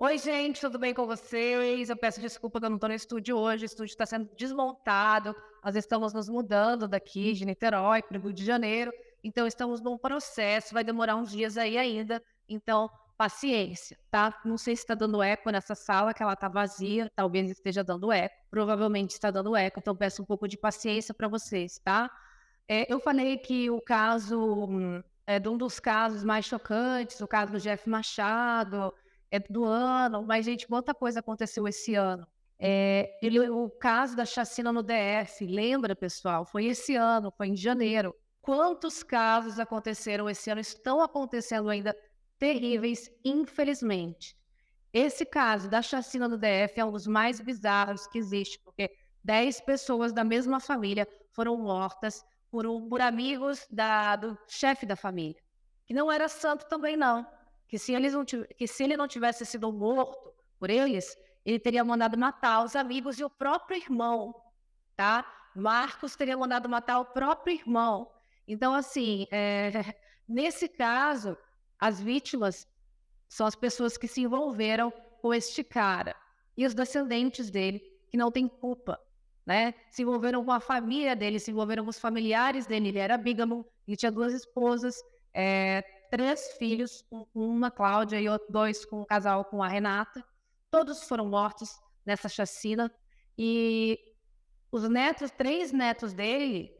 Oi, gente, tudo bem com vocês? Eu peço desculpa que eu não estou no estúdio hoje. O estúdio está sendo desmontado. Nós estamos nos mudando daqui de Niterói para o Rio de Janeiro. Então, estamos num processo. Vai demorar uns dias aí ainda. Então, paciência, tá? Não sei se está dando eco nessa sala, que ela está vazia. Talvez esteja dando eco. Provavelmente está dando eco. Então, peço um pouco de paciência para vocês, tá? Eu falei que o caso é de um dos casos mais chocantes, o caso do Jeff Machado, é do ano, mas, gente, muita coisa aconteceu esse ano. O caso da chacina no DF, lembra, pessoal? Foi esse ano, foi em janeiro. Quantos casos aconteceram esse ano? Estão acontecendo ainda terríveis, infelizmente. Esse caso da chacina no DF é um dos mais bizarros que existe, porque 10 pessoas da mesma família foram mortas por amigos do chefe da família, que não era santo também não, que se ele não tivesse sido morto por eles, ele teria mandado matar os amigos e o próprio irmão, tá? Marcos teria mandado matar o próprio irmão. Então, assim, nesse caso, as vítimas são as pessoas que se envolveram com este cara. E os descendentes dele, que não têm culpa, né? Se envolveram com a família dele, se envolveram com os familiares dele. Ele era bígamo, ele tinha 2 esposas, 3 filhos, com uma, Cláudia, e 2 com um casal com a Renata. Todos foram mortos nessa chacina. E os netos, 3 netos dele,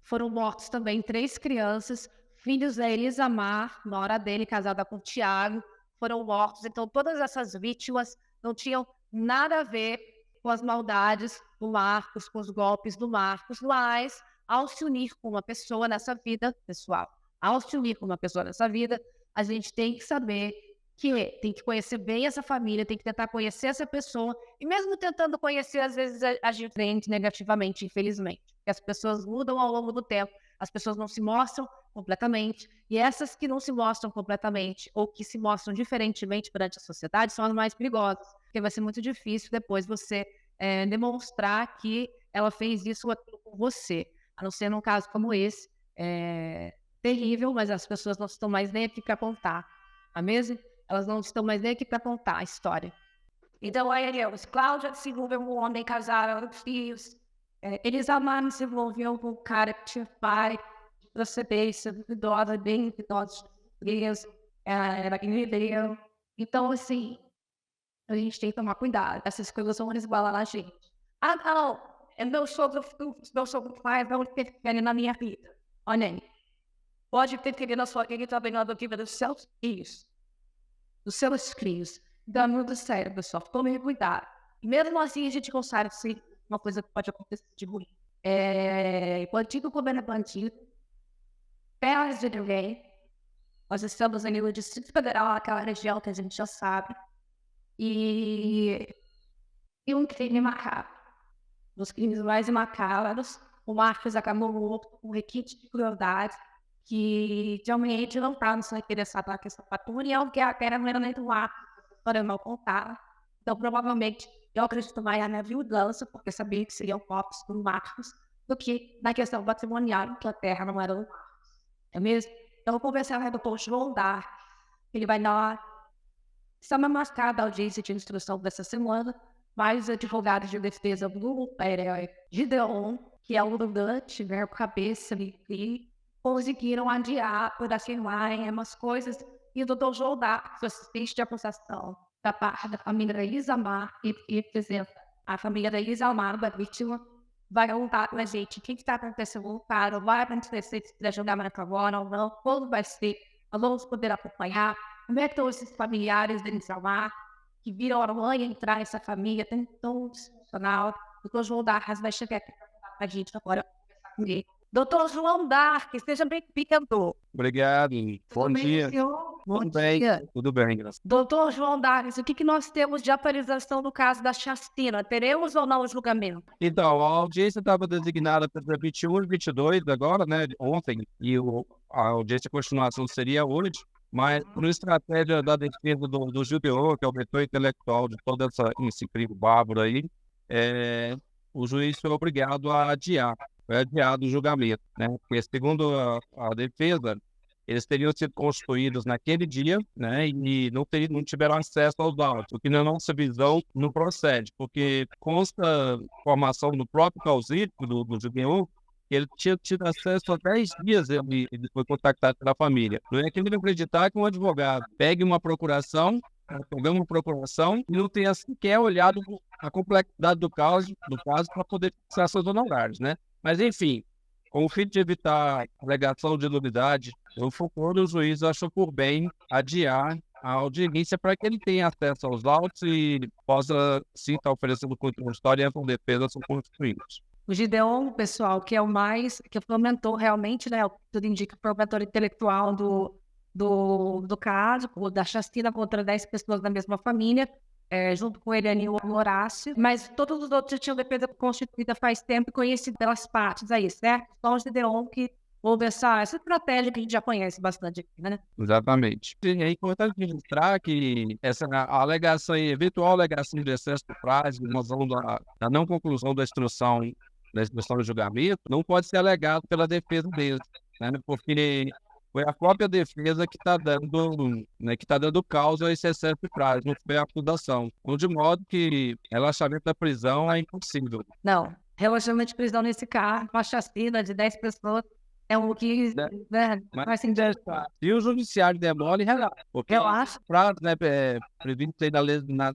foram mortos também, 3 crianças, filhos da Elisamar, nora dele, casada com o Tiago, foram mortos. Então, todas essas vítimas não tinham nada a ver com as maldades do Marcos, com os golpes do Marcos, mas ao se unir com uma pessoa nessa vida, pessoal, ao se unir com uma pessoa nessa vida, a gente tem que saber que tem que conhecer bem essa família, tem que tentar conhecer essa pessoa, e mesmo tentando conhecer, às vezes agir frente negativamente, infelizmente. Porque as pessoas mudam ao longo do tempo, as pessoas não se mostram completamente, e essas que não se mostram completamente, ou que se mostram diferentemente perante a sociedade, são as mais perigosas, porque vai ser muito difícil depois você demonstrar que ela fez isso ou aquilo com você, a não ser num caso como esse, terrível, mas as pessoas não estão mais nem aqui para contar, não é mesmo? Elas não estão mais nem aqui para contar a história. Então, aí, Cláudia se envolveu com um homem, casaram, filhos. Elisama se envolveu com um cara que tinha pai de procedência duvidosa, bem duvidosa, preso, era guerreiro. Então, assim, a gente tem que tomar cuidado. Essas coisas vão resbalar na gente. Ah, não, meu sogro pai não interfere na minha vida. Olha aí. Pode interferir na sua vida e também na vida dos seus filhos, dos seus crios. Dá muito sério, pessoal. Tomem cuidado. E mesmo assim, a gente consegue ser uma coisa que pode acontecer de ruim. Bandido comendo bandido, terras de ninguém. Nós estamos ali no Distrito Federal, aquela região que a gente já sabe. E um crime macabro. Dos crimes mais macabros, o Marcos acabou morto com requinte de crueldade, que realmente não está nos interessado na questão patrimonial, porque a terra não era nem do Marcos, para mal contar. Então, provavelmente, eu acredito mais na viudança, porque sabia que seriam corpos do Marcos, do que na questão patrimonial, que a terra não era do Marcos. É mesmo? Então, eu vou conversar com o doutor João Dar, ele vai dar. Está marcada a audiência de instrução dessa semana, mas os advogados de defesa do Gideon, que é o mandante, né, o cabeça ali, conseguiram adiar por afirmar umas coisas, e o doutor João Dar, assistente de acusação da parte da família da Isamar, e representa a família da Isamar, da vítima, vai contar com a gente o que está acontecendo no caso, vai acontecer se julgamento agora ou não, quando vai ser, nós vamos poder acompanhar, como é que estão esses familiares deles Isamar, que viram a mãe entrar nessa família, tem tão disfuncional. O doutor João Darras vai chegar aqui para contar para a gente agora, conversar com ele. Doutor João Dark, seja bem-vindo. Obrigado. Bom dia. Senhor? Tudo bem, tudo bem, graças Doutor João Dark, o que nós temos de atualização do caso da chacina? Teremos ou não o julgamento? Então, a audiência estava designada para 21 e 22 agora, né, ontem, e a audiência de continuação seria hoje, mas por estratégia da defesa do Gideon, que é o vetor intelectual de todo esse crime bárbaro aí, o juiz foi obrigado a adiar, foi adiado o julgamento, né, porque segundo a defesa, eles teriam sido construídos naquele dia, né, e não tiveram acesso aos autos, o que na nossa visão não procede, porque consta informação no próprio causídico do Julião, que ele tinha tido acesso há 10 dias, ele foi contactado pela família. Não é que ele não acreditar que um advogado pegue uma procuração, pegamos uma procuração e não tenha sequer olhado a complexidade do caso para poder fixar seus honorários, né? Mas, enfim, com o fim de evitar alegação de nulidade, no futuro o juiz achou por bem adiar a audiência para que ele tenha acesso aos autos e possa, sim, estar oferecendo contraditório e a defesa são constituídos. O Gideon, pessoal, que é o mais, que fomentou realmente, né, tudo indica, foi o mentor intelectual do caso, da chacina contra 10 pessoas da mesma família, junto com ele ali o Horácio, mas todos os outros já tinham defesa constituída faz tempo e conhecido pelas partes aí, certo? Só o Gideon que houve essa estratégia que a gente já conhece bastante aqui, né? Exatamente. E é importante registrar que a alegação, eventual alegação de excesso de prazo, em razão da não conclusão da instrução do julgamento, não pode ser alegado pela defesa deles, né? Porque foi a própria defesa que está dando, né, causa a esse excesso de prazo, não foi a acusação. De modo que relaxamento da prisão é impossível. Não, relaxamento de prisão nesse caso, uma chacina de 10 pessoas, é um que faz sentido. E o judiciário demora e relata. Porque eu acho. Prazo, né, previsto aí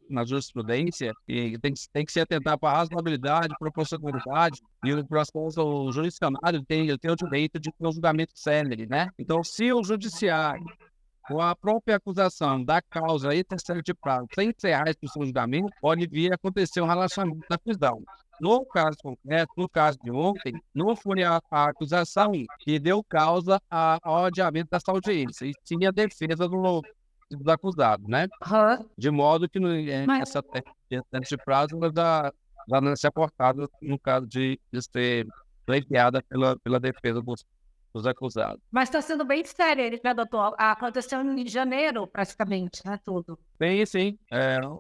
na jurisprudência, e tem que se atentar para a razoabilidade, proporcionalidade, e o processo o jurisdicionário tem o direito de ter um julgamento célere, né? Então, se o judiciário, com a própria acusação da causa e terceiro de prazo, sem encerrar esse julgamento, pode vir a acontecer um relaxamento da prisão. No caso concreto, no caso de ontem, não foi a acusação que deu causa ao adiamento dessa audiência, e sim a defesa do acusado, né? De modo que essa excesso de prazo já não se aportada no caso de ser pleiteada pela defesa dos acusados. Mas está sendo bem sério, né, doutor? Aconteceu em janeiro, praticamente, né, tudo. Sim.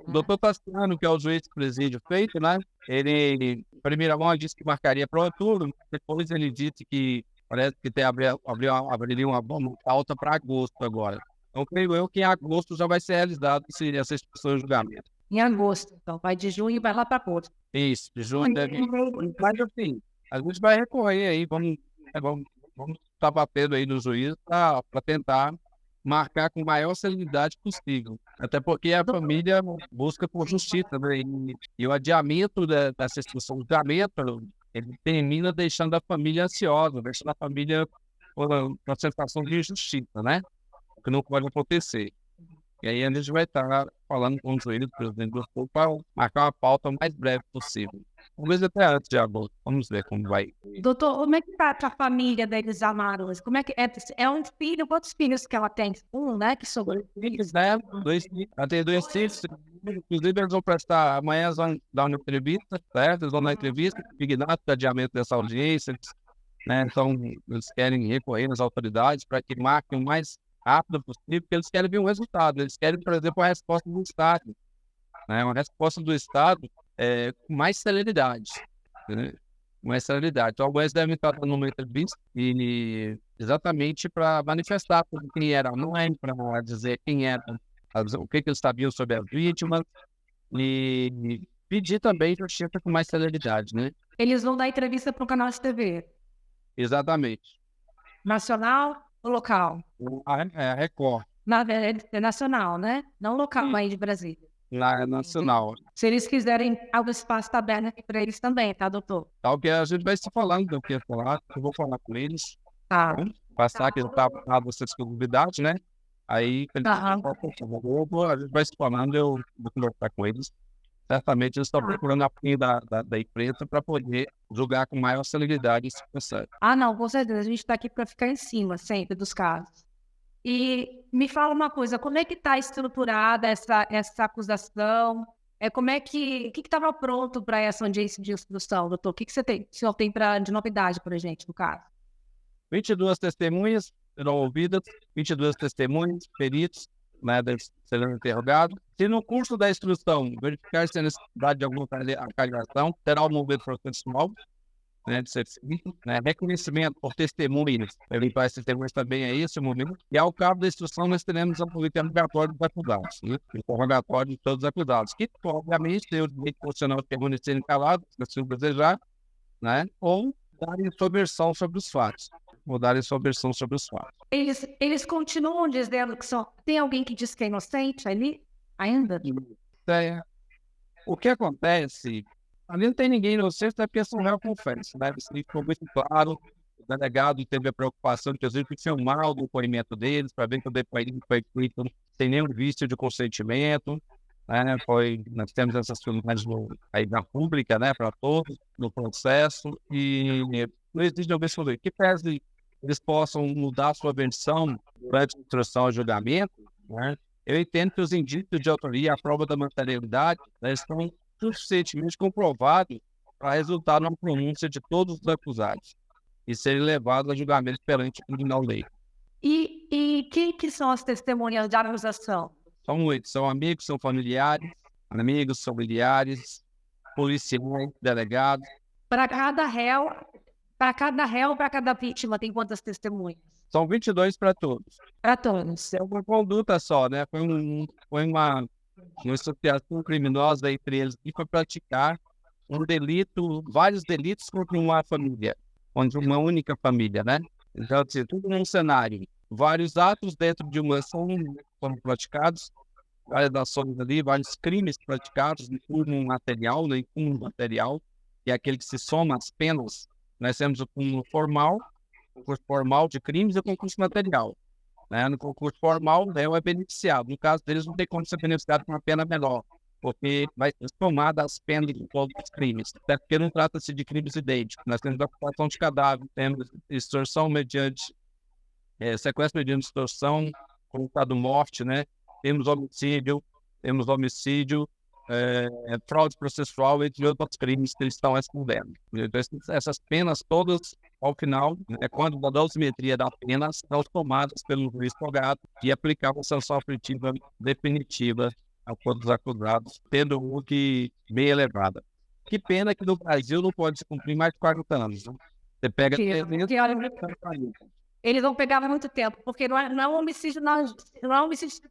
O doutor Tassiano, que é o juiz de presídio feito, né? Ele, primeira mão, disse que marcaria para outubro, depois ele disse que parece que abriria uma pauta para agosto agora. Então, creio eu que em agosto já vai ser realizado essa instrução de julgamento. Em agosto, então, vai de junho e vai lá para agosto. Isso, de junho deve... Mas, assim, a gente vai recorrer aí, vamos estar batendo aí no juiz para tentar marcar com a maior celeridade possível. Até porque a família busca por justiça, né? E o adiamento dessa instrução de julgamento, ele termina deixando a família ansiosa, deixando a família com a sensação de injustiça, né? O que não pode acontecer. E aí a gente vai estar falando com o juiz, presidente do Sul, para marcar uma pauta o mais breve possível. Talvez até antes de agosto. Vamos ver como vai. Doutor, como é que está a família da Elisa Amaros? Como é que é um filho? Quantos filhos que ela tem? Um, né? Que sobrou. 2 filhos, né? Ela tem 2 filhos. Inclusive, eles vão prestar, amanhã eles vão dar uma entrevista, certo? Eles vão dar entrevista, dignato do adiamento dessa audiência, né? Então, eles querem recorrer às autoridades para que marquem o mais rápido possível, porque eles querem ver um resultado. Eles querem, por exemplo, a resposta do Estado, né? Uma resposta do Estado com mais celeridade, né? Mais celeridade. Então, alguns devem estar dando uma entrevista e exatamente para manifestar quem era a mãe, para dizer quem era, o que eles sabiam sobre as vítimas e pedir também justiça com mais celeridade, né? Eles vão dar entrevista para o canal de TV? Exatamente. Nacional ou local? A Record. É nacional, né? Não local aí de Brasília. Lá é nacional. Se eles quiserem, o espaço está aberto aqui para eles também, tá, doutor? Tá, o que a gente vai se falando do que falar, eu vou falar com eles. Tá. Passar que ele está dando essa exclusividade, né? Aí, a gente vai se falando, eu vou conversar com eles. Certamente eles estão procurando a fim da imprensa para poder julgar com maior celeridade esse processo. Não, com certeza. A gente está aqui para ficar em cima sempre dos casos. E me fala uma coisa, como é que está estruturada essa acusação? Como é que estava pronto para essa audiência de instrução, doutor? O que o senhor tem de novidade para a gente no caso? 22 testemunhas serão ouvidas, 22 testemunhas, peritos, né, serão interrogados. Se no curso da instrução verificar se a necessidade de alguma acalhação, terá o movimento processual. né, de ser feito, né, reconhecimento por testemunhas, eventuais testemunhas também é esse o momento, e ao cabo da instrução nós teremos a política interrogatória dos acusados, né, interrogatório de todos os acusados, que obviamente tem o direito constitucional de permanecerem calados, se assim desejar, né, ou darem sua versão sobre os fatos, Eles continuam dizendo que são... Tem alguém que diz que é inocente ali ainda? É, o que acontece, ali não tem ninguém inocente, é porque esse réu confessa, né? Isso ficou muito claro, o delegado teve a preocupação, inclusive, de filmar o depoimento deles, para ver que o depoimento foi feito sem nenhum vício de consentimento, né? Nós temos essas filmagens aí na pública, né, para todos, no processo, e não existe objeção que pese eles possam mudar a sua versão durante a instrução ao julgamento, né? Eu entendo que os indícios de autoria, a prova da materialidade, né, estão suficientemente comprovados para resultar numa pronúncia de todos os acusados e serem levados a julgamento perante o tribunal lei. E quem que são as testemunhas de acusação? São muitos, são amigos, são familiares, policiais, delegados. Para cada réu, para cada vítima, tem quantas testemunhas? São 22 para todos. Para todos. É uma conduta só, né? Foi uma associação criminosa entre eles que foi praticar um delito, vários delitos contra uma família, contra uma única família, né? Então, assim, tudo num cenário. Vários atos dentro de uma ação foram praticados, várias ações ali, vários crimes praticados, incluindo material, né? Material, que é aquele que se soma às penas. Nós temos o cúmulo formal, concurso formal de crimes e o concurso material. Né? No concurso formal, o réu é beneficiado. No caso deles, não tem como ser beneficiado com uma pena menor, porque vai ser somada as penas de todos os crimes. Até porque não trata-se de crimes idênticos. Nós temos ocupação de cadáver, temos extorsão mediante sequestro mediante extorsão, colocado morte, né? Temos homicídio, fraude processual, entre outros crimes que eles estão respondendo. Então, essas penas todas, ao final, quando da dosimetria da pena, são tomadas pelo juiz togado e aplicar uma sanção aflitiva definitiva a todos os acusados, tendo um que bem elevada. Que pena que no Brasil não pode se cumprir mais de 40 anos. Né? Você pega... Eles vão pegar muito tempo, porque não é um homicídio, não é um homicídio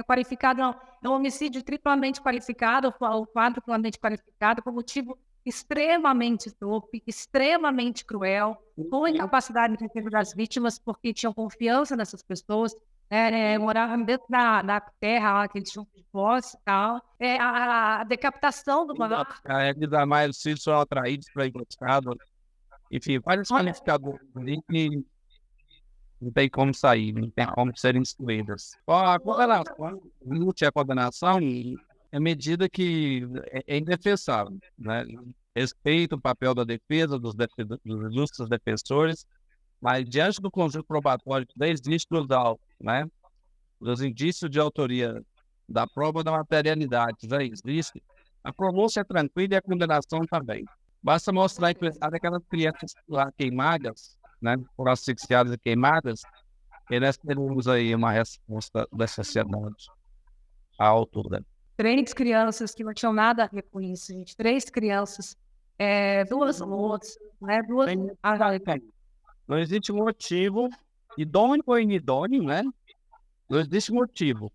qualificado, não. É um homicídio triplamente qualificado, ou quadruplamente qualificado, por motivo extremamente torpe, extremamente cruel, com incapacidade de defesa das vítimas, porque tinham confiança nessas pessoas, moravam dentro da terra lá, que eles tinham de posse e tal. A decapitação do monarca. Ainda mais os filhos foram atraídos para emboscada. Enfim, vários qualificadores que não tem como sair, não tem como serem excluídas. A condenação é medida que é indefensável, né? Respeito o papel da defesa, dos ilustres defensores, mas diante do conjunto probatório que já existe nos autos, né? Dos indícios de autoria, da prova da materialidade já existe, a pronúncia é tranquila e a condenação também. Basta mostrar que aquelas crianças lá queimadas, né, por asfixiadas e queimadas, e nós teremos aí uma resposta da sociedade à altura. 3 crianças que não tinham nada a ver com isso, gente. 3 crianças, 2 moças, né? Não existe motivo, idôneo ou inidôneo, né? Não existe motivo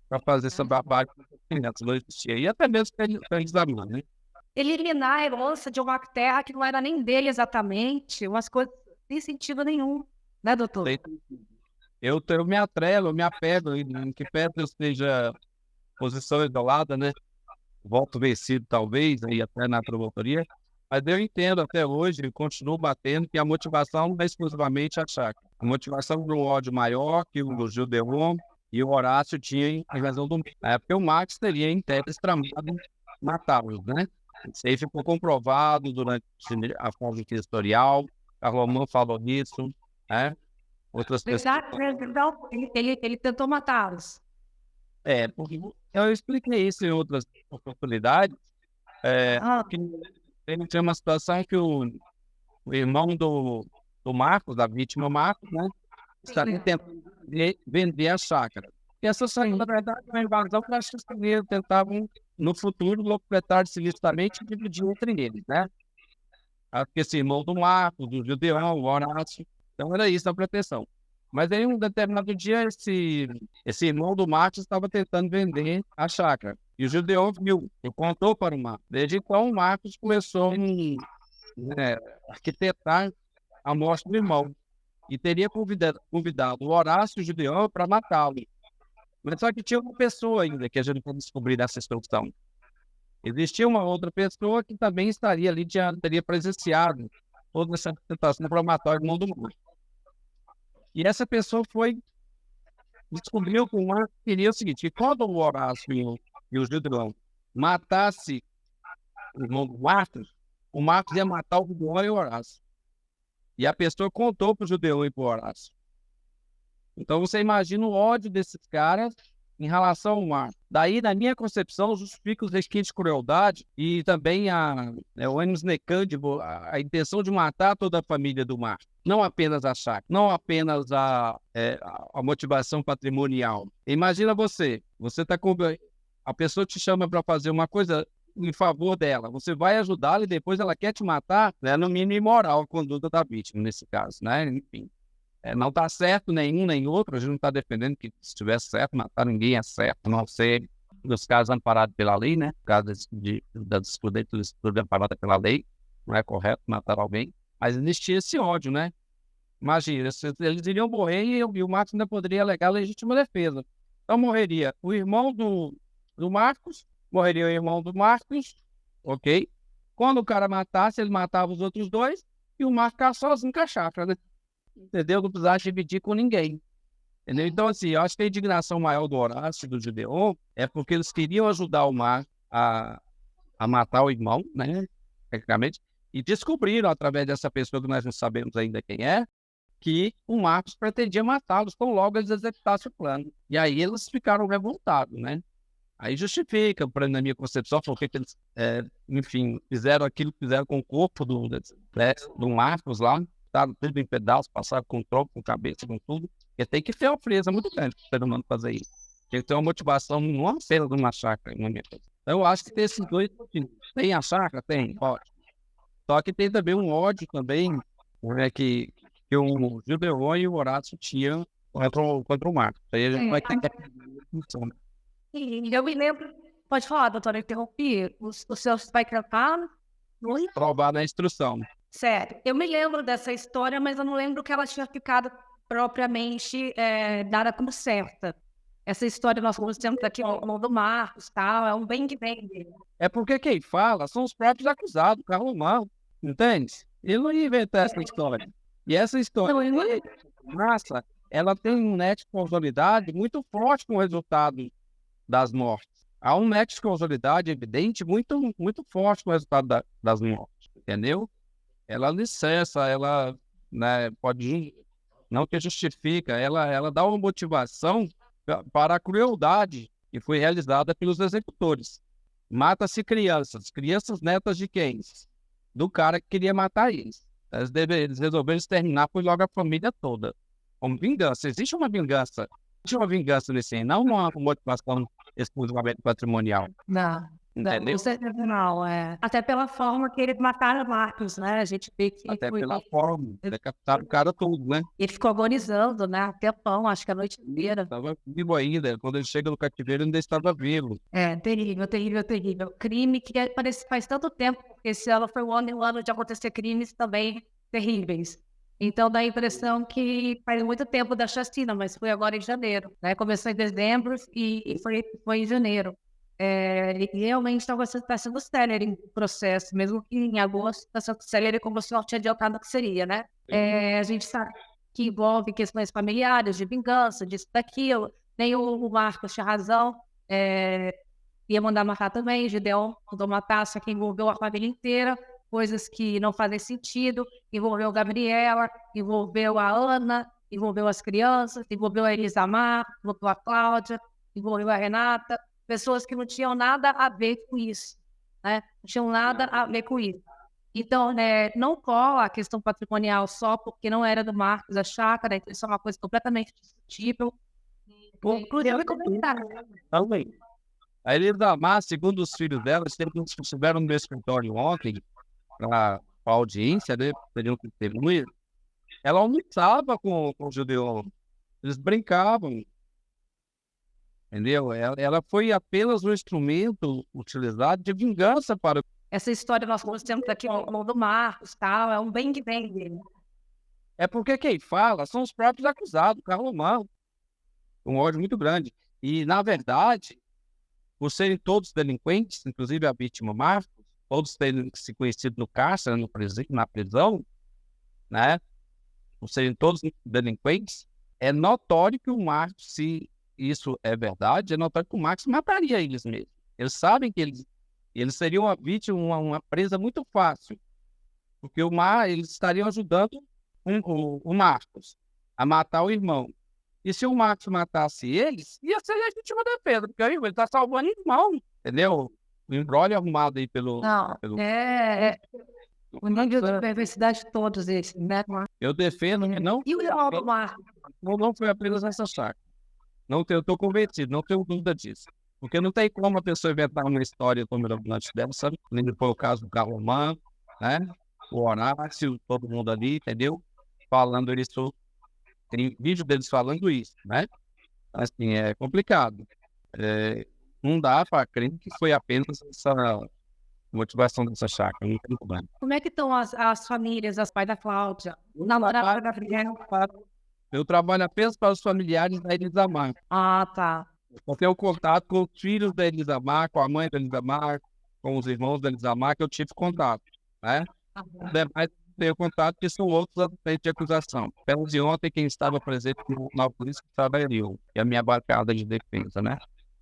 para fazer essa barbárie com as crianças. Não existia. E até mesmo para examinar, né? Eliminar a herança de uma terra que não era nem dele exatamente, umas coisas sem sentido nenhum, né, doutor? Eu me atrelo, eu me apego, em que perto eu esteja posição isolada, né? Voto vencido, talvez, aí até na promotoria, mas eu entendo até hoje, e continuo batendo, que a motivação não é exclusivamente a chácara. A motivação de um ódio maior que o Gildeon e o Horácio tinham em razão do... Na época, o Max teria em tese tramado matá-los, né? Isso aí ficou comprovado durante a fase historial. A Romã falou nisso, né? Outras pessoas... Então, ele tentou matá-los. Porque eu expliquei isso em outras oportunidades. Que ele tinha uma situação que o irmão do Marcos, da vítima Marcos, né? Estaria tentando vender a chácara. E essa chácara, na verdade, é uma invasão que os brasileiros tentavam, no futuro, locupletar-se ilicitamente e dividir entre eles, né? Acho que esse irmão do Marcos, do Gideão, o Horácio. Então era isso a pretensão. Mas aí, um determinado dia, esse irmão do Marcos estava tentando vender a chácara. E o Gideão viu e contou para o Marcos. Desde então, o Marcos começou a arquitetar a morte do irmão. E teria convidado o Horácio e o Gideão para matá-lo. Mas só que tinha uma pessoa ainda que a gente pode descobrir nessa instrução. Existia uma outra pessoa que também estaria ali, teria presenciado toda essa tentação para matar o irmão do Marcos. E essa pessoa descobriu que o Marcos queria o seguinte, que quando o Horácio e o Gideão matasse o irmão do Marcos, o Marcos ia matar o Gideão e o Horácio. E a pessoa contou para o Gideão e para o Horácio. Então você imagina o ódio desses caras em relação ao Marcos. Daí, na minha concepção, justifica os resquícios de crueldade e também o Enes Necândimo, a intenção de matar toda a família do Marcos. Não apenas a chácara, não apenas a motivação patrimonial. Imagina você está com... A pessoa te chama para fazer uma coisa em favor dela. Você vai ajudá-la e depois ela quer te matar, né? No mínimo imoral a conduta da vítima, nesse caso, né? Enfim. Não está certo nenhum nem outro, a gente não está defendendo que se estivesse certo, matar ninguém é certo, a não ser nos casos amparados pela lei, né? No caso da desprudência amparada pela lei, não é correto matar alguém, mas existia esse ódio, né? Imagina, eles iriam morrer e o Marcos ainda poderia alegar legítima defesa. Então morreria o irmão do Marcos, morreria o irmão do Marcos, ok? Quando o cara matasse, ele matava os outros dois e o Marcos ficava sozinho com a chácara, né? Entendeu? Não precisava dividir com ninguém. Entendeu? Então, assim, eu acho que a indignação maior do Horácio e do Gideão é porque eles queriam ajudar o Marcos a matar o irmão, né? Tecnicamente, e descobriram, através dessa pessoa que nós não sabemos ainda quem é, que o Marcos pretendia matá-los tão logo eles executassem o plano. E aí eles ficaram revoltados, né? Aí justifica, na minha concepção, porque eles, enfim, fizeram aquilo que fizeram com o corpo do Marcos lá, tá tudo em pedaços, passaram com tronco, com cabeça, com tudo. Porque tem que ter uma frieza muito grande para o ser humano fazer isso. Tem que ter uma motivação, não apenas de uma chácara. Então eu acho que tem esses dois motivos. Tem a chácara? Tem, pode. Só que tem também um ódio também, né, que o Gideão e o Horácio tinham contra o Marcos. Aí a gente vai ter que... Eu me lembro... Pode falar, doutora, eu interrompi. O senhor vai cantar? Provar na instrução. Certo. Eu me lembro dessa história, mas eu não lembro que ela tinha ficado propriamente dada como certa. Essa história nós conhecemos aqui no nome do Marcos, tal, é um bem que vem dele. É porque quem fala são os próprios acusados, o Carlos Mal, entende? Ele não ia inventar essa história. E essa história, massa, ela tem um nexo de causalidade muito forte com o resultado das mortes. Há um nexo de causalidade evidente muito, muito forte com o resultado das mortes, entendeu? Ela licença, ela, né, pode, não que justifica, ela dá uma motivação para a crueldade que foi realizada pelos executores. Mata-se crianças netas de quem? Do cara que queria matar eles. Eles resolveram exterminar por logo a família toda. Como vingança. Existe uma vingança nesse, não uma motivação exclusivamente patrimonial. Não. Entendeu? Não, até pela forma que eles mataram Marcos, né? A gente vê que até pela forma, decapitaram o cara todo, né? Ele ficou agonizando, né? Até pão, acho que a noite inteira. Estava vivo ainda, quando ele chega no cativeiro ainda estava vivo. Terrível, terrível, terrível. Crime que parece faz tanto tempo, porque esse ano foi um ano de acontecer crimes também terríveis. Então dá a impressão que faz muito tempo da chacina, mas foi agora em janeiro, né? Começou em dezembro e foi em janeiro. E realmente está sendo célere o processo, mesmo que em agosto está sendo célere como o senhor tinha adiantado que seria, né? A gente sabe que envolve questões familiares, de vingança, disso, daquilo. Nem o Marcos tinha razão, ia mandar matar também, Gideão mandou matar, só que envolveu a família inteira, coisas que não fazem sentido, envolveu a Gabriela, envolveu a Ana, envolveu as crianças, envolveu a Elisamar, envolveu a Cláudia, envolveu a Renata, pessoas que não tinham nada a ver com isso, né? Não tinham nada a ver com isso. Então, não cola a questão patrimonial só porque não era do Marcos a chácara, então isso é uma coisa completamente discutível. Inclusive, comentário. Também. A Elisamar, segundo os filhos dela, estiveram no meu escritório ontem para a audiência, né, seriam testemunhas, ela almoçava com o Gideon, eles brincavam, entendeu? Ela foi apenas um instrumento utilizado de vingança para... Essa história nós temos aqui no mão do Marcos, tal, é um bem que vem dele. É porque quem fala são os próprios acusados, Carlomão, um ódio muito grande. E, na verdade, por serem todos delinquentes, inclusive a vítima Marcos, todos terem se conhecido no cárcere, na prisão, né? Por serem todos delinquentes, é notório que o Marcos, se isso é verdade, é notório que o Marcos mataria eles mesmos. Eles sabem que eles seriam uma vítima, uma presa muito fácil, porque eles estariam ajudando o Marcos a matar o irmão. E se o Marcos matasse eles, ia ser legítima defesa, porque aí ele está salvando o irmão, entendeu? O embrólio arrumado aí pelo... Não, o nível de perversidade de todos esses, né? Eu defendo que não... E o irmão do Marcos? Não foi apenas essa chácara. Eu estou convencido, não tenho dúvida disso. Porque não tem como a pessoa inventar uma história tão mirabolante dela, sabe? Nem foi o caso do Carlomão, né? O Horácio, todo mundo ali, entendeu? Falando isso... Tem vídeo deles falando isso, né? Assim, é complicado. Não dá para crer que foi apenas essa motivação dessa chácara. Não tem problema. Como é que estão as famílias, as pais da Cláudia? O namorado da Gabriela? Eu trabalho apenas para os familiares da Elisamar. Ah, tá. Eu tenho contato com os filhos da Elisamar, com a mãe da Elisamar, com os irmãos da Elisamar, que eu tive contato, né? Demais tenho contato, que são outros assistentes de acusação. Pelo de ontem, quem estava presente na polícia estava eu, e a minha bancada de defesa, né?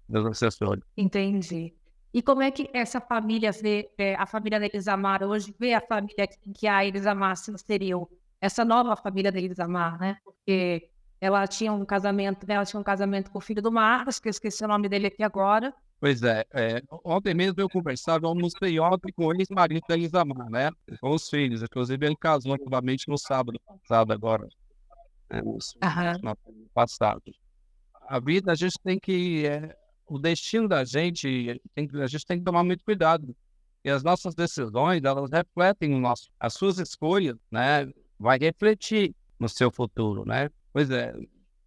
Meus assessores. Entendi. E como é que essa família vê, a família da Elisamar hoje, vê a família que a Elisamar se inseriu? Essa nova família da Elisamar, né? Porque ela tinha um casamento, né? Ela tinha um casamento com o filho do Marcos, que eu esqueci o nome dele aqui agora. Pois é, ontem mesmo eu conversava, eu almocei ontem com o ex-marido da Elisamar, né? Com os filhos, inclusive ele casou novamente no sábado agora, né? No passado. A vida, a gente tem que, o destino da gente, a gente tem que tomar muito cuidado. E as nossas decisões, elas refletem as suas escolhas, né? Vai refletir no seu futuro, né? Pois é,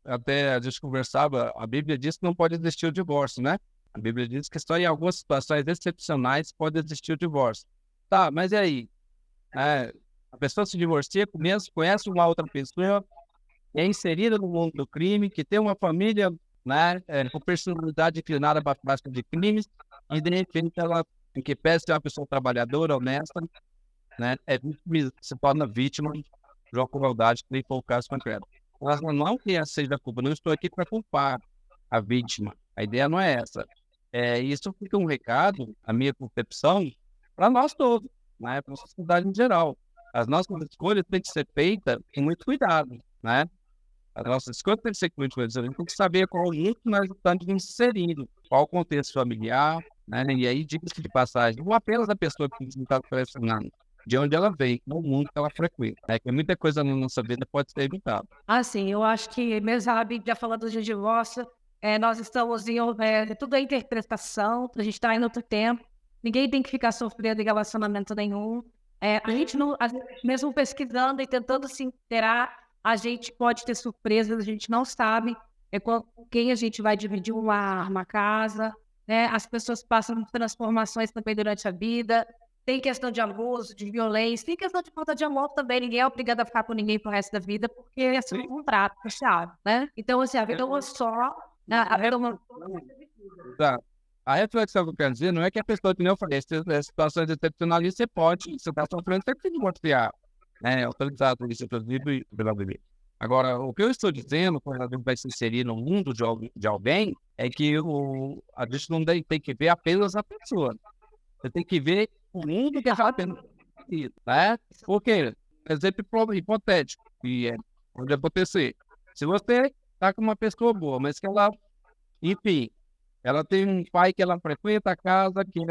até a gente conversava, a Bíblia diz que não pode existir o divórcio, né? A Bíblia diz que só em algumas situações excepcionais pode existir o divórcio. Tá, mas e aí? A pessoa se divorcia, conhece uma outra pessoa, é inserida no mundo do crime, que tem uma família, né, com personalidade inclinada para a prática de crimes, e de repente ela, em que pese ser uma pessoa trabalhadora, honesta, né, se torna vítima de uma crueldade, que nem foi o caso concreto. Mas não que essa seja a culpa, não estou aqui para culpar a vítima. A ideia não é essa. Isso fica um recado, a minha concepção, para nós todos, né? Para a sociedade em geral. As nossas escolhas têm que ser feitas com muito cuidado, né? As nossas escolhas têm que ser com muito cuidado. A gente tem que saber qual o mundo que nós estamos inserindo, qual o contexto familiar, né? E aí, diga-se de passagem, não apenas a pessoa que está pressionando, de onde ela vem, no mundo que ela frequenta. Que muita coisa na nossa vida pode ser evitada. Sim, eu acho que, mesmo a Bíblia falando de divórcio, nós estamos em... tudo é interpretação, a gente está em outro tempo, ninguém tem que ficar sofrendo em relacionamento nenhum. A gente não, mesmo pesquisando e tentando se inteirar, a gente pode ter surpresas, a gente não sabe com quem a gente vai dividir uma casa, né? As pessoas passam transformações também durante a vida, tem questão de abuso, de violência, tem questão de falta de amor também, ninguém é obrigado a ficar com ninguém pro resto da vida, porque é um contrato social, né? Então, assim, a vida é só... A reflexão que eu quero dizer não é que a pessoa, que nem eu falei, se situações excepcionais, você está sofrendo, você tem que divorciar, né? Autorizado isso, inclusive, pela Bíblia. Agora, o que eu estou dizendo, quando a gente vai se inserir no mundo de alguém, é que a gente não tem que ver apenas a pessoa. Você tem que ver o mundo que ela está tendo, né? Porque, exemplo hipotético, que pode acontecer. Se você está com uma pessoa boa, mas que ela, enfim, ela tem um pai que ela frequenta a casa, que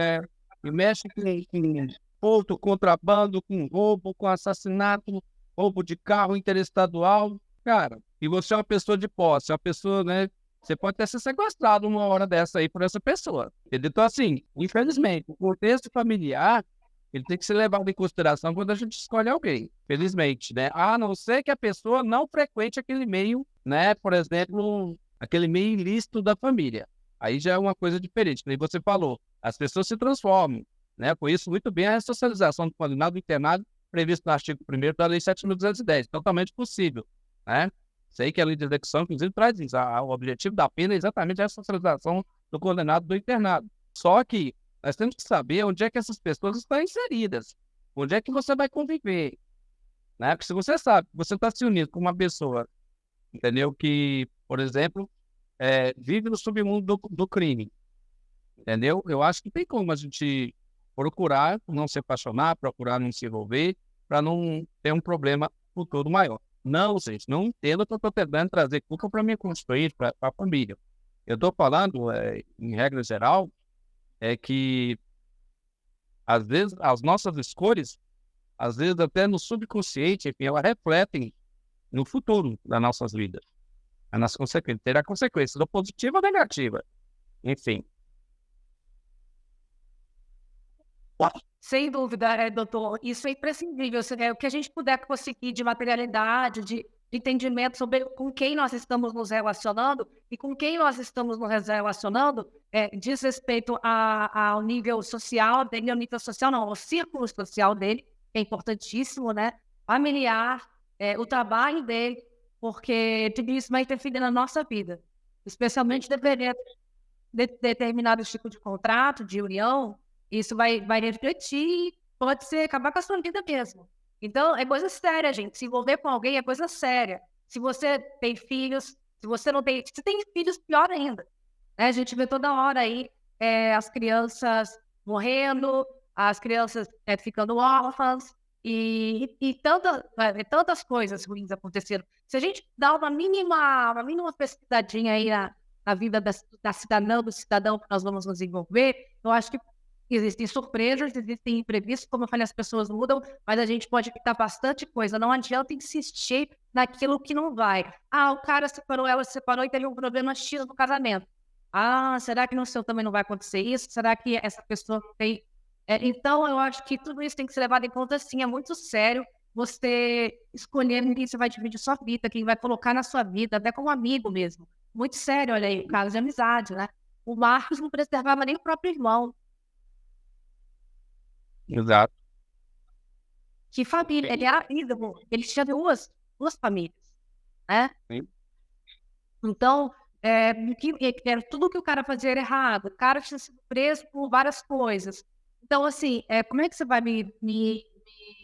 mexe com furto, contrabando, com roubo, com assassinato, roubo de carro interestadual, cara, e você é uma pessoa de posse, uma pessoa, né, você pode até ser sequestrado uma hora dessa aí por essa pessoa, entendeu? Então, assim, infelizmente, o contexto familiar, ele tem que ser levado em consideração quando a gente escolhe alguém, felizmente, né? A não ser que a pessoa não frequente aquele meio, né? Por exemplo, aquele meio ilícito da família. Aí já é uma coisa diferente, como você falou, as pessoas se transformam, né? Conheço muito bem a ressocialização do condenado do internado previsto no artigo 1º da Lei 7.210, totalmente possível, né? Sei que a lei de execução, inclusive, traz isso. O objetivo da pena é exatamente a ressocialização do condenado do internado. Só que nós temos que saber onde é que essas pessoas estão inseridas, onde é que você vai conviver, né? Porque se você sabe que você está se unindo com uma pessoa, entendeu? Que, por exemplo, vive no submundo do crime, entendeu? Eu acho que tem como a gente procurar não se apaixonar, procurar não se envolver, para não ter um problema futuro maior. Não, gente, não entendo que eu estou tentando trazer culpa para minha constituinte, para a família. Eu estou falando, em regra geral, é que, às vezes, as nossas escolhas, às vezes até no subconsciente, enfim, elas refletem no futuro das nossas vidas. Nas consequências, terá consequências, ou positiva ou negativa. Enfim. Sem dúvida, doutor, isso é imprescindível. O que a gente puder conseguir de materialidade, de entendimento sobre com quem nós estamos nos relacionando e com quem nós estamos nos relacionando, diz respeito ao nível social dele, ao nível social não, ao círculo social dele, que é importantíssimo, né? Familiar, o trabalho dele, porque tudo isso vai interferir na nossa vida, especialmente dependendo de determinado tipo de contrato, de união. Isso vai refletir e pode ser acabar com a sua vida mesmo. Então, é coisa séria, gente. Se envolver com alguém é coisa séria. Se você tem filhos, se você não tem... Se tem filhos, pior ainda. Né? A gente vê toda hora aí as crianças morrendo, as crianças ficando órfãs e tantas coisas ruins acontecendo. Se a gente dá uma mínima pesquisadinha aí na vida da cidadã, do cidadão que nós vamos nos envolver, eu acho que existem surpresas, existem imprevistos, como eu falei, as pessoas mudam, mas a gente pode evitar bastante coisa. Não adianta insistir naquilo que não vai. O cara separou, ela separou e teve um problema X no casamento. Será que no seu também não vai acontecer isso? Será que essa pessoa não tem... Então, eu acho que tudo isso tem que ser levado em conta, sim. É muito sério você escolher quem você vai dividir sua vida, quem vai colocar na sua vida, até como amigo mesmo. Muito sério, olha aí, caso de amizade, né? O Marcos não preservava nem o próprio irmão. Exato. Que família? Ele tinha duas famílias, né? Sim. Então, tudo que o cara fazia era errado. O cara tinha sido preso por várias coisas. Então, assim, como é que você vai me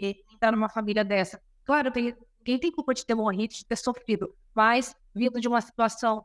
entrar numa família dessa? Claro, ninguém tem culpa de ter morrido, de ter sofrido, mas vindo de uma situação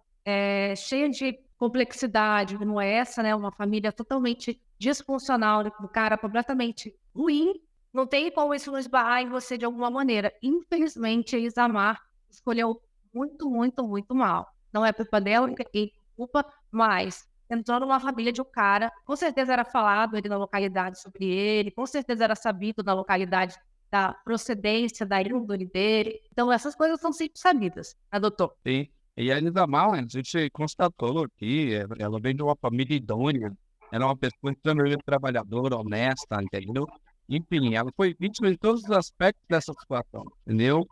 cheia de complexidade, como essa, né? Uma família totalmente disfuncional, do cara completamente ruim, não tem como isso não esbarrar em você de alguma maneira. Infelizmente, a Isamar escolheu muito, muito, muito mal. Não é culpa dela, ninguém tem culpa, mas entrou numa família de um cara, com certeza era falado ali na localidade sobre ele, com certeza era sabido na localidade da procedência, da índole dele. Então, essas coisas são sempre sabidas, né, doutor? Sim. E ainda mal, a gente constatou que ela vem de uma família idônea, era uma pessoa extremamente trabalhadora, honesta, entendeu? Enfim, ela foi vítima de todos os aspectos dessa situação, entendeu?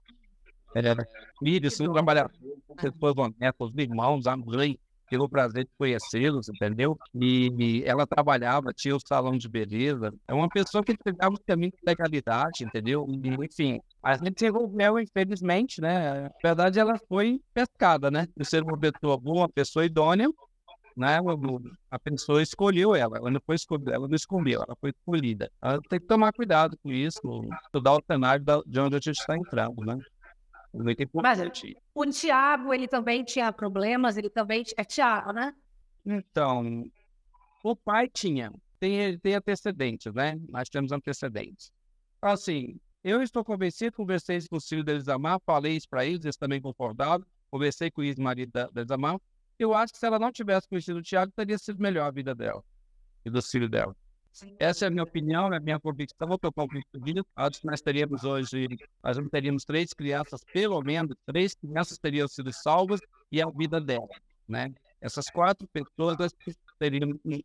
Filhos, trabalhadores, pessoas honestas, os irmãos, a mãe, teve o prazer de conhecê-los, entendeu? E ela trabalhava, tinha o salão de beleza. É uma pessoa que pegava o caminho de legalidade, entendeu? E, enfim, a gente se envolveu, infelizmente, né? Na verdade, ela foi pescada, né? De ser uma pessoa boa, uma pessoa idônea, né? A pessoa escolheu ela não foi escolhida, ela não escolheu, ela foi escolhida. Ela tem que tomar cuidado com isso, estudar o cenário de onde a gente está entrando, né? Mas o Tiago, ele também tinha problemas, ele também... É Tiago, né? Então, o pai tem antecedentes, né? Nós temos antecedentes. Assim, eu estou convencido, conversei isso com os filhos da Isamar, falei isso para eles também concordaram, conversei com o ex-marido da Isamar. Eu acho que se ela não tivesse conhecido o Tiago, teria sido melhor a vida dela e dos filhos dela. Essa é a minha opinião, é a minha convicção. Eu estou convencido. Acho que nós teríamos hoje, nós não teríamos 3 crianças, pelo menos 3 crianças teriam sido salvas e a vida dela, né? Essas 4 pessoas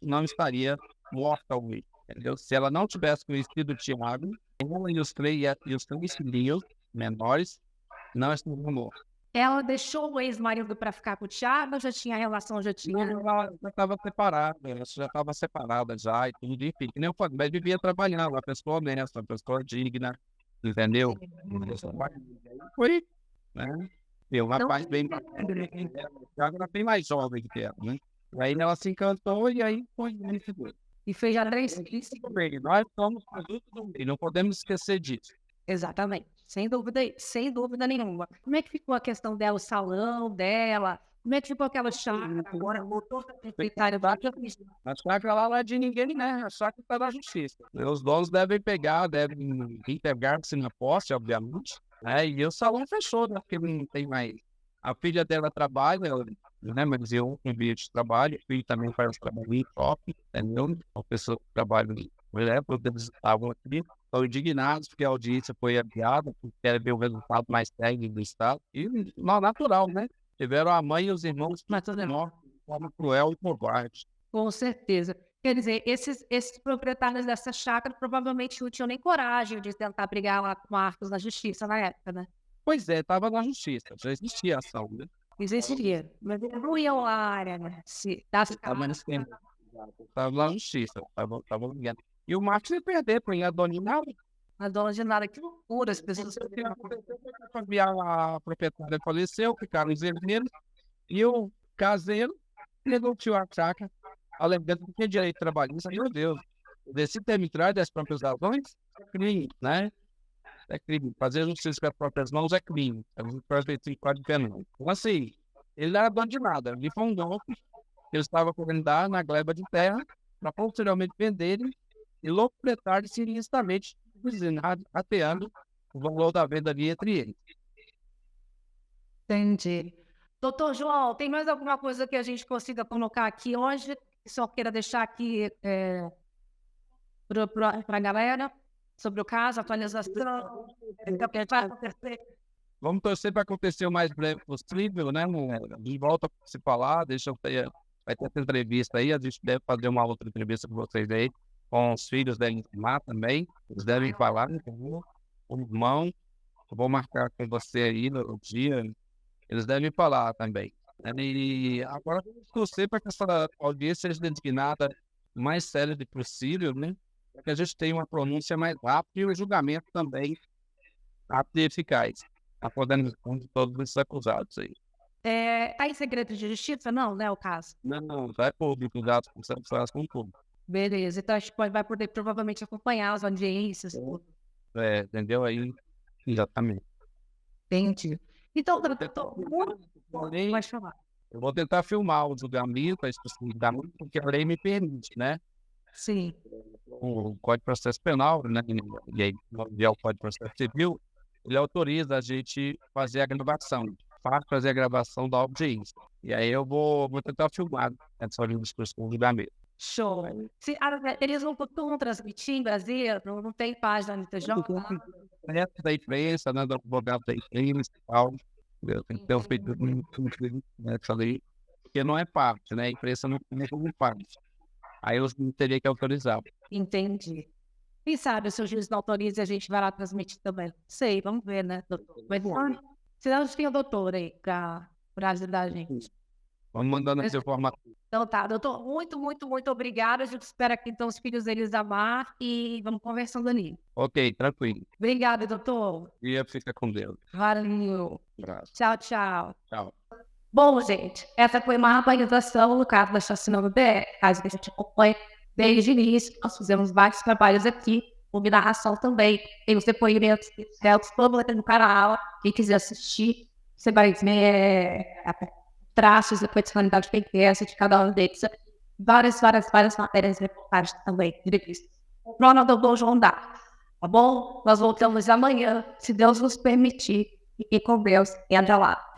não estaria morta hoje, entendeu? Se ela não tivesse conhecido o Tiago, ela e os três filhos menores não estariam mortos. Ela deixou o ex-marido para ficar com o Thiago, já tinha relação, já tinha... Ela já estava separada, já e tudo, enfim, que nem eu falei, mas vivia trabalhando, uma pessoa honesta, uma pessoa digna, entendeu? Foi, né? Eu, um rapaz bem bacana, o Thiago era bem mais jovem que ela, né? Aí ela se encantou e aí foi isso. E fez já 3 filhos. Nós somos produto do meio, não podemos esquecer disso. Exatamente, sem dúvida nenhuma. Como é que ficou a questão dela, o salão dela? Como é que ficou aquela chácara? Agora voltou a proprietária da A chácara lá não é de ninguém, né? A chácara está na justiça. Os donos devem integrar-se na posse, obviamente, né? E o salão fechou, né? Porque não tem mais. A filha dela trabalha, né? Mas eu um ambiente de trabalho, o filho também faz trabalho em shopping, entendeu? Uma pessoa que trabalha, né? Porque eles estavam aqui. Estão indignados porque a audiência foi adiada, porque querem ver o resultado mais técnico do Estado. E não, natural, né? Tiveram a mãe e os irmãos mortos de forma cruel e covarde. Com certeza. Quer dizer, esses proprietários dessa chácara provavelmente não tinham nem coragem de tentar brigar lá com Marcos na justiça na época, né? Pois é, estava na justiça, já existia ação, né? Existiria, mas eles não iam lá à área, né? Estava na justiça, estava ligado. E o Marcos ia perder, porque a dona Inara. A dona de nada, que loucura, as pessoas... A proprietária faleceu, ficaram os herdeiros, e o caseiro negociou a chácara, alegando que tinha direito trabalhista. Meu Deus, desse termitrar das próprias razões é crime, né? É crime. Fazer justiça com as próprias mãos é crime. É um Código Penal. Então, assim, ele não era dono de nada. Ele foi um golpe. Ele estava querendo dar na gleba de terra para posteriormente venderem e locupletar-se ilicitamente, rateando o valor da venda ali entre eles. Entendi. Doutor João, tem mais alguma coisa que a gente consiga colocar aqui hoje? Que o senhor queira deixar aqui para a galera sobre o caso, atualização? Vamos torcer para acontecer o mais breve possível, né? De volta a se falar, vai ter essa entrevista aí, a gente deve fazer uma outra entrevista com vocês aí, com os filhos devem falar também, eles devem falar, o irmão, eu vou marcar com você aí no dia, eles devem falar também. E agora vamos torcer para que essa audiência seja designada o mais séria possível, né? Para que a gente tenha uma pronúncia mais rápida e o julgamento também rápido e eficaz, a condenação de todos esses acusados aí. Tá em segredo de justiça? Não, né, o caso? Não, vai público, os dados com público. Beleza, então a gente vai poder provavelmente acompanhar as audiências. Entendeu aí? Exatamente. Entendi. Então, pode falar. Eu vou tentar filmar o julgamento, a especificidade, porque a lei me permite, né? Sim. O Código de Processo Penal, né? E aí, o Código de Processo Civil, ele autoriza a gente fazer a gravação, fazer a gravação da audiência. E aí eu vou tentar filmar essa discussão do julgamento. Show. Eles não estão transmitindo em Brasília? Não tem página no TJ? Da imprensa, né? Do advogado da imprensa e tal. Tem que ter feito essa lei, porque não é parte, né? A imprensa não é como parte. Aí eu teria que autorizar. Entendi. Quem sabe se o juiz não autoriza, a gente vai lá transmitir também. Sei, vamos ver, né, doutor? Senão a gente tem o doutor aí para ajudar a gente. Vamos mandando essa informação. Então tá, doutor, muito obrigada. A gente espera que então os filhos deles amar e vamos conversando ali. Ok, tranquilo. Obrigada, doutor. E fica com Deus. Valeu. Tchau. Tchau. Bom, gente, essa foi uma atualização no caso da Chacina BR. Caso a gente acompanhe desde o início, nós fizemos vários trabalhos aqui, com narração também. Tem os depoimentos todos no canal. Quem quiser assistir, você vai ver traços da personalidade PQS de cada um deles. Várias matérias reportagens também, entrevistas. Pronto, doutor João Dá. Tá bom? Nós voltamos amanhã, se Deus nos permitir. Fiquem com Deus e até lá.